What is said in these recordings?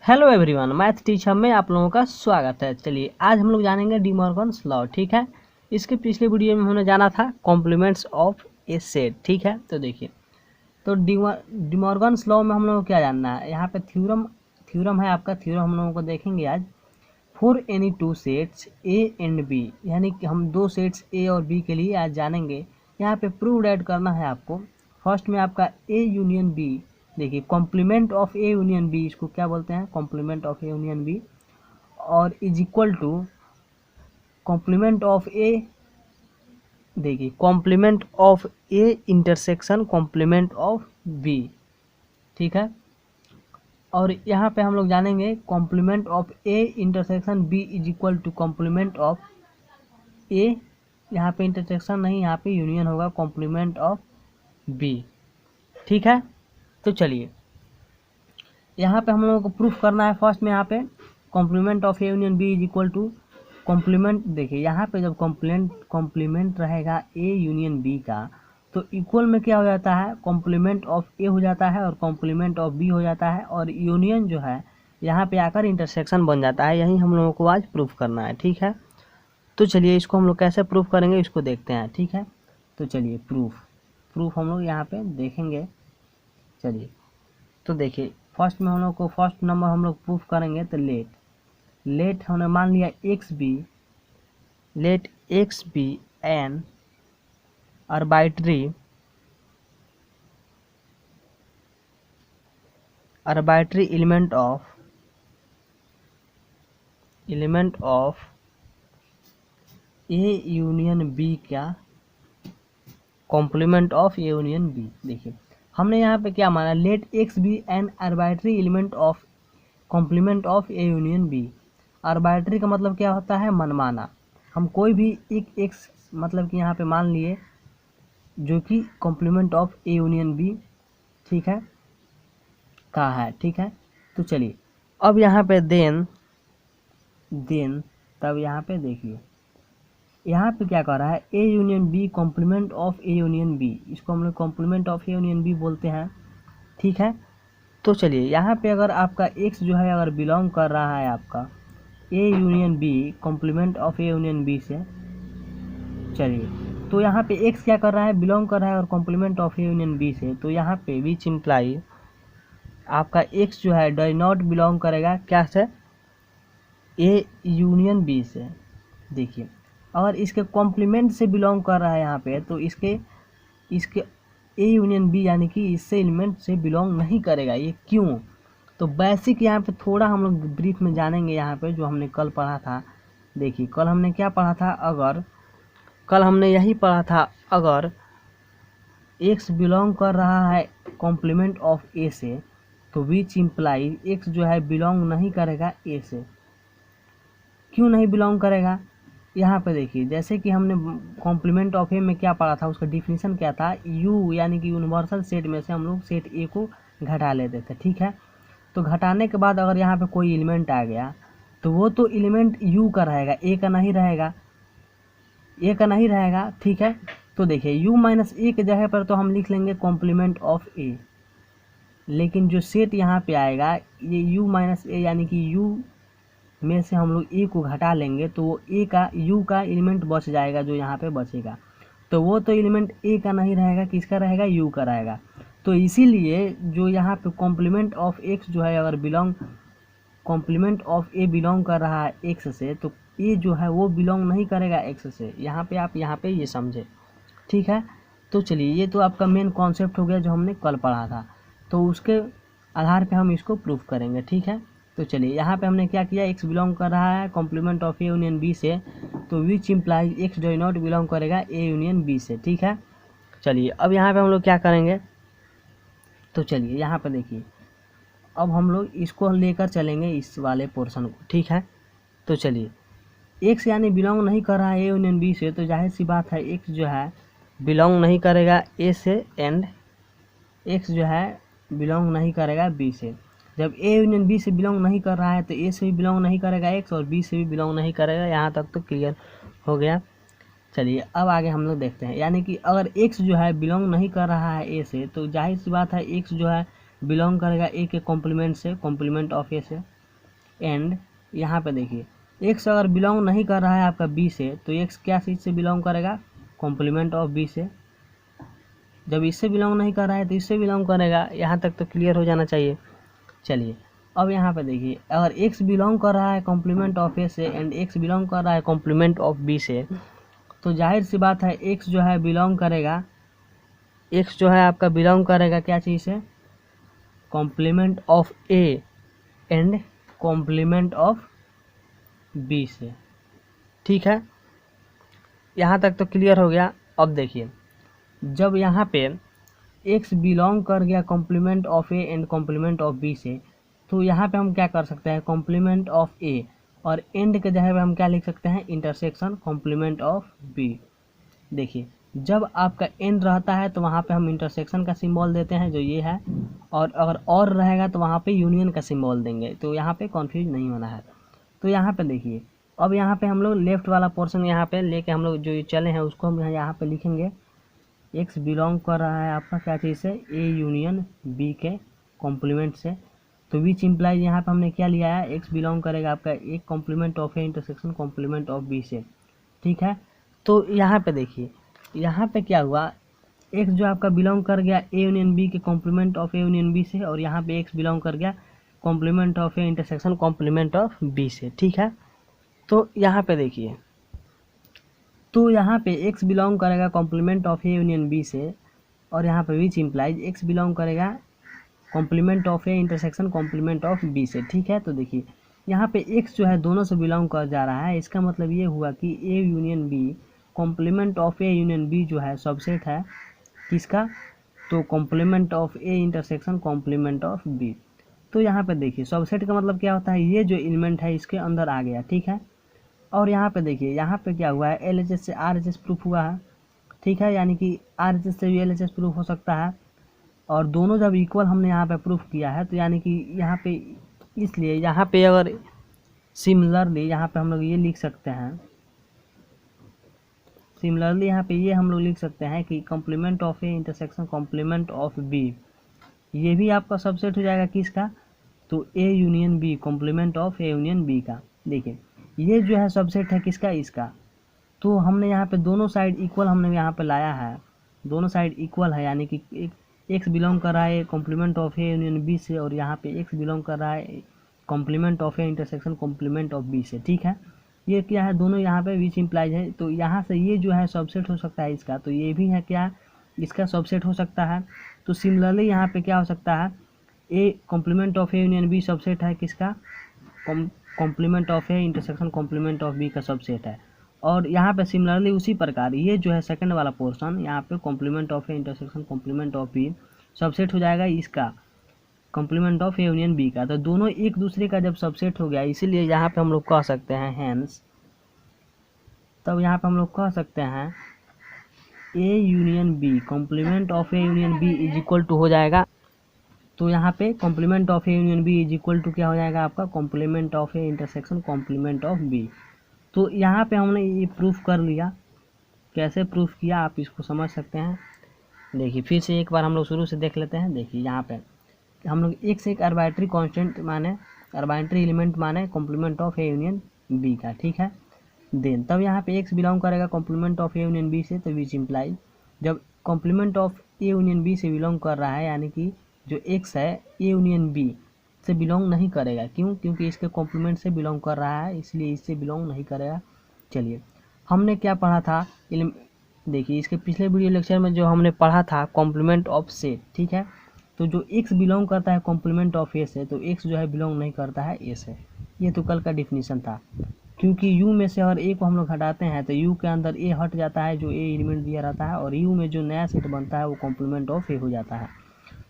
Hello everyone, math teacher में आप लोगों का स्वागत है। चलिए आज हम लोग जानेंगे डी मॉर्गन्स लॉ। ठीक है, इसके पिछले वीडियो में हमने जाना था कॉम्प्लीमेंट्स ऑफ ए सेट। ठीक है, तो देखिए, तो डी मॉर्गन्स लॉ में हम लोगों को क्या जानना है। यहाँ पे थ्योरम है आपका। थ्योरम हम लोगों को देखेंगे आज। For any two sets A and B, यानी कि हम दो सेट्स ए और बी के लिए आज जानेंगे। यहाँ पे प्रूव ऐड करना है आपको। फर्स्ट में आपका ए यूनियन बी, देखिए complement of A union B, इसको क्या बोलते हैं, complement of A union B, और is equal to complement of A, देखिए complement of A intersection complement of B. ठीक है, और यहाँ पे हम लोग जानेंगे complement of A intersection B is equal to complement of A, यहाँ पे इंटरसेक्शन नहीं, यहाँ पे यूनियन होगा कॉम्प्लीमेंट ऑफ बी। ठीक है, तो चलिए यहाँ पे हम लोगों को प्रूफ करना है। फर्स्ट में यहाँ पे complement of A union B is equal to complement, देखिए यहाँ पे जब कॉम्प्लीमेंट रहेगा ए यूनियन बी का, तो इक्वल में क्या हो जाता है, कॉम्प्लीमेंट ऑफ ए हो जाता है और कॉम्प्लीमेंट ऑफ बी हो जाता है, और यूनियन जो है यहाँ पे आकर इंटरसेक्शन बन जाता है। यही हम लोगों को आज प्रूफ करना है। ठीक है, तो चलिए इसको हम लोग कैसे प्रूफ करेंगे इसको देखते हैं। ठीक है, तो चलिए प्रूफ हम लोग यहाँ पे देखेंगे। चलिए, तो देखिए फर्स्ट में हम लोग को फर्स्ट नंबर हम लोग प्रूफ करेंगे। तो लेट हमने मान लिया X be, let X be an arbitrary element of A union B का complement of A union B. देखिए हमने यहाँ पे क्या माना, let X be an arbitrary element of complement of A union B. Arbitrary का मतलब क्या होता है, मनमाना। हम कोई भी एक एक्स मतलब कि यहाँ पे मान लिए जो कि complement of A union B, ठीक है, का है। ठीक है, तो चलिए अब यहाँ पे देन तब यहाँ पे देखिए यहाँ पे क्या कर रहा है, A union B complement of A union B, इसको हम लोग complement of A union B बोलते हैं। ठीक है, तो चलिए यहाँ पे अगर आपका एक्स जो है अगर बिलोंग कर रहा है आपका A union B complement of A union B से, चलिए तो यहाँ पे एक्स क्या कर रहा है, बिलोंग कर रहा है और complement of A union B से, तो यहाँ पे विच इम्प्लाई आपका एक्स जो है डज नॉट बिलोंग करेगा क्या से, ए यूनियन बी से। देखिए अगर इसके कॉम्प्लीमेंट से बिलोंग कर रहा है यहाँ पे, तो इसके ए यूनियन बी यानी कि इससे एलिमेंट से बिलोंग नहीं करेगा। ये क्यों, तो बेसिक यहाँ पे थोड़ा हम लोग ब्रीफ में जानेंगे। यहाँ पे जो हमने कल पढ़ा था, देखिए कल हमने क्या पढ़ा था, कल हमने यही पढ़ा था, अगर एक्स बिलोंग कर रहा है कॉम्प्लीमेंट ऑफ ए से, तो विच इम्प्लाई एक्स जो है बिलोंग नहीं करेगा ए से। क्यों नहीं बिलोंग करेगा, यहाँ पे देखिए जैसे कि हमने कॉम्प्लीमेंट ऑफ ए में क्या पढ़ा था, उसका डिफिनीशन क्या था, यू यानी कि यूनिवर्सल सेट में से हम लोग सेट ए को घटा लेते थे। ठीक है, तो घटाने के बाद अगर यहाँ पे कोई एलिमेंट आ गया, तो वो तो एलिमेंट यू का रहेगा, ए का नहीं रहेगा। ठीक है, तो देखिए यू माइनस ए के जगह पर तो हम लिख लेंगे कॉम्प्लीमेंट ऑफ ए, लेकिन जो सेट यहाँ पे आएगा ये यू माइनस ए यानी कि यू में से हम लोग ए को घटा लेंगे, तो वो ए का यू का एलिमेंट बच जाएगा जो यहाँ पे बचेगा, तो वो तो एलिमेंट ए का नहीं रहेगा, किसका रहेगा, यू का रहेगा। तो इसीलिए जो यहाँ पे कॉम्प्लीमेंट ऑफ एक्स जो है अगर कॉम्प्लीमेंट ऑफ ए बिलोंग कर रहा है एक्स से, तो ए जो है वो बिलोंग नहीं करेगा एक्स से। यहाँ पे आप यहाँ पे ये समझे। ठीक है, तो चलिए ये तो आपका मेन कॉन्सेप्ट हो गया जो हमने कल पढ़ा था, तो उसके आधार पे हम इसको प्रूफ करेंगे। ठीक है, तो चलिए यहाँ पे हमने क्या किया, एक्स बिलोंग कर रहा है complement of A union B से, तो which imply X does not belong करेगा ए यूनियन बी से। ठीक है, चलिए अब यहाँ पे हम लोग क्या करेंगे, तो चलिए यहाँ पे देखिए अब हम लोग इसको लेकर चलेंगे इस वाले पोर्शन को। ठीक है, तो चलिए एक्स यानी बिलोंग नहीं कर रहा है ए यूनियन बी से, तो जाहिर सी बात है एक्स जो है बिलोंग नहीं करेगा ए से, एंड एक्स जो है बिलोंग नहीं करेगा बी से। जब ए यूनियन बी से बिलोंग नहीं कर रहा है, तो ए से भी बिलोंग नहीं करेगा एक्स, और बी से भी बिलोंग नहीं करेगा। यहाँ तक तो क्लियर हो गया। चलिए अब आगे हम लोग देखते हैं, यानी कि अगर एक्स जो है बिलोंग नहीं कर रहा है ए से, तो जाहिर सी बात है एक्स जो है बिलोंग करेगा ए के कॉम्प्लीमेंट से, कॉम्प्लीमेंट ऑफ ए से। एंड यहाँ पे देखिए एक्स अगर बिलोंग नहीं कर रहा है आपका बी से, तो एक्स क्या चीज़ से बिलोंग करेगा, कॉम्प्लीमेंट ऑफ बी से। जब इससे बिलोंग नहीं कर रहा है तो इससे बिलोंग करेगा। यहाँ तक तो क्लियर हो जाना चाहिए। चलिए अब यहाँ पे देखिए अगर एक्स बिलोंग कर रहा है कॉम्प्लीमेंट ऑफ ए से एंड एक्स बिलोंग कर रहा है कॉम्प्लीमेंट ऑफ बी से, तो जाहिर सी बात है एक्स जो है बिलोंग करेगा, एक्स जो है आपका बिलोंग करेगा क्या चीज़ से, complement of A and complement of B से। ठीक है, यहाँ तक तो क्लियर हो गया। अब देखिए जब यहाँ पे एक्स बिलोंग कर गया complement of A and complement of B से, तो यहाँ पे हम क्या कर सकते हैं, कॉम्प्लीमेंट ऑफ ए और एंड के जगह पे हम क्या लिख सकते हैं, इंटरसेक्शन कॉम्प्लीमेंट ऑफ बी। देखिए जब आपका एंड रहता है तो वहाँ पे हम इंटरसेक्शन का सिंबल देते हैं जो ये है, और अगर और रहेगा तो वहाँ पे यूनियन का सिंबल देंगे, तो यहाँ पे कन्फ्यूज नहीं होना है। तो यहाँ पे देखिए अब यहाँ पे हम लोग लेफ्ट वाला पोर्शन यहाँ पे लेके हम लोग जो ये चले हैं उसको हम यहाँ पे लिखेंगे, एक्स बिलोंग कर रहा है आपका क्या चीज़ से, ए यूनियन बी के कॉम्प्लीमेंट से। तो विच इम्प्लाइज यहाँ पे हमने क्या लिया है, एक्स बिलोंग करेगा आपका एक complement of A intersection complement of B से। ठीक है, तो यहाँ पे देखिए यहाँ पे क्या हुआ, एक्स जो आपका बिलोंग कर गया ए यूनियन बी के complement of A union B से, और यहाँ पे एक्स बिलोंग कर गया complement of A intersection complement of B से। ठीक है, तो यहाँ पे देखिए तो यहाँ पे एक्स बिलोंग करेगा complement of A union B से, और यहाँ पे विच इम्प्लाइज एक्स बिलोंग करेगा complement of A intersection complement of B से। ठीक है, तो देखिए यहाँ पे एक्स जो है दोनों से बिलोंग कर जा रहा है, इसका मतलब ये हुआ कि A union B complement of A union B जो है सबसेट है किसका, तो complement of A intersection complement of B. तो यहाँ पे देखिए सबसेट का मतलब क्या होता है, ये जो एलिमेंट है इसके अंदर आ गया। ठीक है, और यहाँ पे देखिए यहाँ पे क्या हुआ है, एलएचएस से आरएचएस प्रूफ हुआ है। ठीक है, यानी कि आरएचएस से भी एलएचएस प्रूफ हो सकता है, और दोनों जब इक्वल हमने यहाँ पे प्रूफ किया है, तो यानी कि यहाँ पे इसलिए यहाँ पे अगर सिमिलरली यहाँ पे हम लोग ये लिख सकते हैं, सिमिलरली यहाँ पे ये हम लोग लिख सकते हैं कि complement of A intersection complement of B, ये भी आपका सबसेट हो जाएगा किसका, तो A union B complement of A union B का। देखिए ये जो है सबसेट है किसका, इसका। तो हमने यहाँ पे दोनों साइड इक्वल हमने यहाँ पे लाया है, दोनों साइड इक्वल है, यानी कि एक्स बिलोंग कर रहा है complement of A union B से, और यहाँ पे एक्स बिलोंग कर रहा है complement of A intersection complement of B से। ठीक है, ये क्या है, दोनों यहाँ पे विच इम्प्लाइज है, तो यहाँ से ये जो है सबसेट हो सकता है इसका, तो ये भी है क्या, इसका सबसेट हो सकता है। तो सिमिलरली यहाँ पे क्या हो सकता है, A complement of A union B subset है किसका, complement of A intersection complement of B का सबसेट है। और यहाँ पे सिमिलरली उसी प्रकार ये जो है सेकंड वाला पोर्शन यहाँ पे complement of A intersection complement of B subset हो जाएगा इसका, complement of A union B का। तो दोनों एक दूसरे का जब सबसेट हो गया, इसीलिए यहाँ पे हम लोग कह सकते हैं हैंस, तब यहाँ पे हम लोग कह सकते हैं A union B complement of A union B is equal to हो जाएगा। तो यहाँ पे complement of A union B is equal to क्या हो जाएगा आपका, complement of A intersection complement of B. तो यहाँ पे हमने ये प्रूफ कर लिया। कैसे प्रूफ किया आप इसको समझ सकते हैं। देखिए फिर से एक बार हम लोग शुरू से देख लेते हैं। देखिए यहाँ पे हम लोग एक से एक आर्बिट्री कांस्टेंट माने, आर्बिट्री एलिमेंट माने complement of A union B का। ठीक है, देन तब यहाँ पे एक्स बिलोंग करेगा complement of A union B से, तो विच इम्प्लाई जब complement of A union B से बिलोंग कर रहा है, यानी कि जो एक्स है ए यूनियन बी से बिलोंग नहीं करेगा। क्यों? क्योंकि इसके कॉम्प्लीमेंट से बिलोंग कर रहा है, इसलिए इससे बिलोंग नहीं करेगा। चलिए हमने क्या पढ़ा था, देखिए इसके पिछले वीडियो लेक्चर में जो हमने पढ़ा था कॉम्प्लीमेंट ऑफ सेट। ठीक है, तो जो एक्स बिलोंग करता है कॉम्प्लीमेंट ऑफ ए से, तो एक्स जो है बिलोंग नहीं करता है ए से। ये तो कल का डिफिनीशन था। क्योंकि यू में से अगर ए को हम लोग हटाते हैं तो यू के अंदर ए हट जाता है, जो ए एलिमेंट दिया रहता है, और यू में जो नया सेट बनता है वो कॉम्प्लीमेंट ऑफ ए हो जाता है।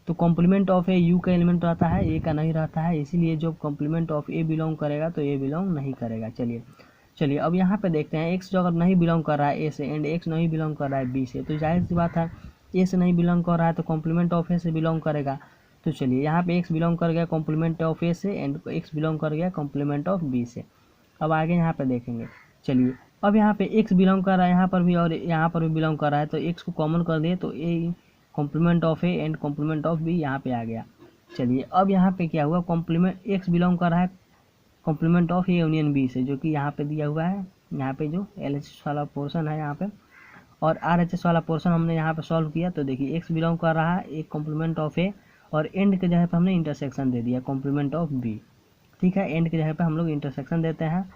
तो कॉम्प्लीमेंट ऑफ ए यू का एलिमेंट रहता है, ए का नहीं रहता है, इसीलिए जो कॉम्प्लीमेंट ऑफ ए बिलोंग करेगा तो ए बिलोंग नहीं करेगा। चलिए अब यहाँ पे देखते हैं एक्स जो अगर नहीं बिलोंग कर रहा है ए से एंड एक्स नहीं बिलोंग कर रहा है बी से, तो जाहिर सी बात है ए से नहीं बिलोंग कर रहा है तो कॉम्प्लीमेंट ऑफ ए से बिलोंग करेगा। तो चलिए यहाँ पे एक्स बिलोंग कर गया कॉम्प्लीमेंट ऑफ ए से एंड एक्स बिलोंग कर गया कॉम्प्लीमेंट ऑफ बी से। अब आगे यहाँ पे देखेंगे। चलिए अब यहाँ पे एक्स बिलोंग कर रहा है यहाँ पर भी और यहाँ पर भी बिलोंग कर रहा है, तो एक्स को कॉमन कर दिए तो A complement of A and complement of B यहाँ पे आ गया। चलिए अब यहाँ पे क्या हुआ, कॉम्प्लीमेंट एक्स बिलोंग कर रहा है complement of A union B से, जो कि यहाँ पे दिया हुआ है, यहाँ पे जो LHS वाला पोर्शन है यहाँ पे, और RHS वाला पोर्शन हमने यहाँ पे सॉल्व किया। तो देखिए एक्स बिलोंग कर रहा है एक कॉम्प्लीमेंट ऑफ ए, और एंड के जगह पे हमने इंटरसेक्शन दे दिया कॉम्प्लीमेंट ऑफ बी। ठीक है, एंड के जगह पे हम लोग इंटरसेक्शन देते हैं,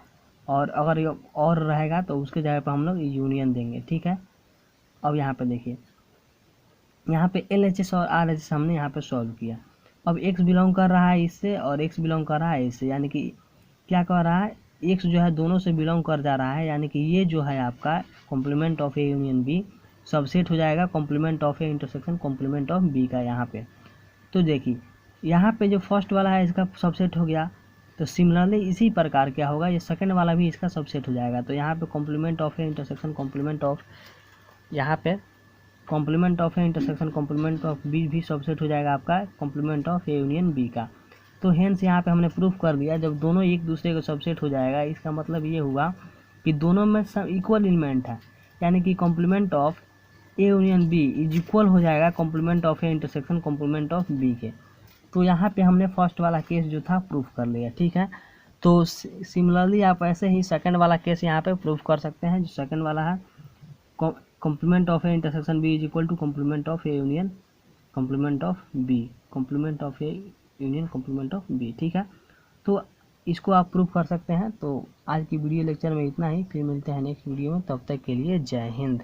और अगर ये और रहेगा तो उसके जगह पे हम लोग यूनियन देंगे। ठीक है, अब यहाँ पे देखिए, यहाँ पे LHS और RHS हमने यहाँ पे सॉल्व किया। अब एक्स बिलोंग कर रहा है इससे और एक्स बिलोंग कर रहा है इससे, यानी कि क्या कर रहा है, एक्स जो है दोनों से बिलोंग कर जा रहा है, यानी कि ये जो है आपका complement of A union B subset हो जाएगा complement of A intersection complement of B का यहाँ पे। तो देखिए यहाँ पे जो फर्स्ट वाला है इसका सबसेट हो गया, तो सिमिलरली इसी प्रकार क्या होगा, ये सेकंड वाला भी इसका सबसेट हो जाएगा। तो यहाँ पे complement of A intersection complement of, यहाँ पे complement of A intersection complement of B भी सबसेट हो जाएगा आपका complement of A union B का। तो हेंस यहाँ पे हमने प्रूफ कर दिया, जब दोनों एक दूसरे को सबसेट हो जाएगा इसका मतलब ये हुआ कि दोनों में सब इक्वल एलिमेंट है, यानी कि complement of A union B is equal हो जाएगा complement of A intersection complement of B के। तो यहाँ पे हमने फर्स्ट वाला केस जो था प्रूफ कर लिया। ठीक है, तो सिमिलरली आप ऐसे ही सेकंड वाला केस यहाँ पे प्रूफ कर सकते हैं, जो सेकंड वाला है complement of A intersection B is equal to complement of A union complement of B, complement of A union complement of B. ठीक है, तो इसको आप प्रूफ कर सकते हैं। तो आज की वीडियो लेक्चर में इतना ही, फिर मिलते हैं नेक्स्ट वीडियो में, तब तक के लिए जय हिंद।